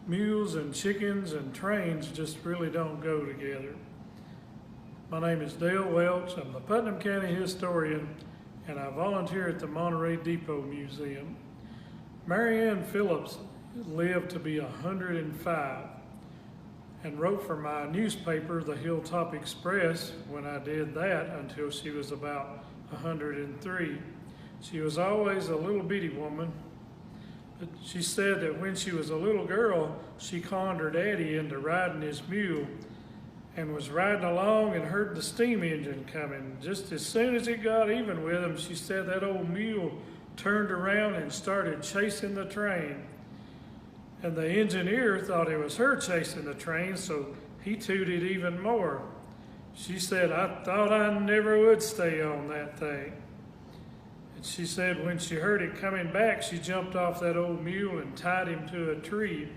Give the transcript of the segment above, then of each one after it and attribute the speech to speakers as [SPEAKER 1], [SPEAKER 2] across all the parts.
[SPEAKER 1] mules and chickens and trains just really don't go together. My name is Dale Welch. I'm the Putnam County historian, and I volunteer at the Monterey Depot Museum. Mary Ann Phillips lived to be 105 and wrote for my newspaper, the Hilltop Express, when I did that until she was about 103. She was always a little bitty woman, but she said that when she was a little girl, she conned her daddy into riding his mule and was riding along and heard the steam engine coming. Just as soon as it got even with him, she said that old mule turned around and started chasing the train. And the engineer thought it was her chasing the train, so he tooted even more. She said, "I thought I never would stay on that thing." And she said when she heard it coming back, she jumped off that old mule and tied him to a tree.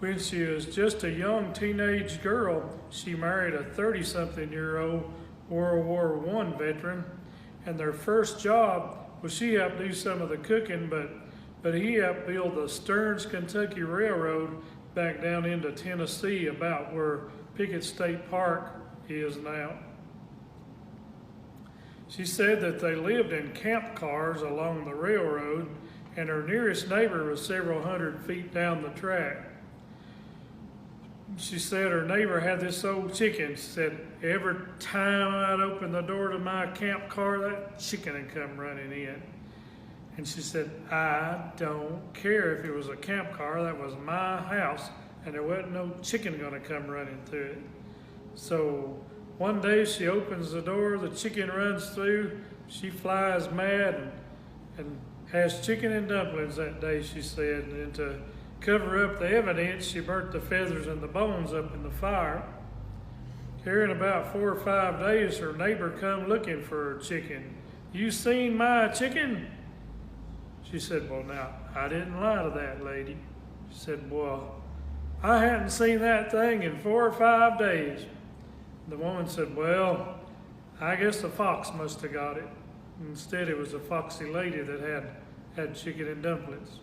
[SPEAKER 1] When she was just a young teenage girl, she married a 30-something-year-old World War I veteran, and their first job was she helped do some of the cooking, but he helped build the Stearns Kentucky Railroad back down into Tennessee, about where Pickett State Park is now. She said that they lived in camp cars along the railroad, and her nearest neighbor was several hundred feet down the track. She said her neighbor had this old chicken. She said every time I'd open the door to my camp car, that chicken would come running in. And she said, "I don't care if it was a camp car, that was my house, and there wasn't no chicken gonna come running through it." So one day she opens the door, the chicken runs through, she flies mad and has chicken and dumplings that day, she said. And to cover up the evidence, she burnt the feathers and the bones up in the fire. Here in about 4 or 5 days, her neighbor come looking for her chicken. "You seen my chicken?" She said, "Well, now, I didn't lie to that lady." She said, "Well, I hadn't seen that thing in 4 or 5 days." The woman said, "Well, I guess the fox must have got it." Instead, it was a foxy lady that had chicken and dumplings.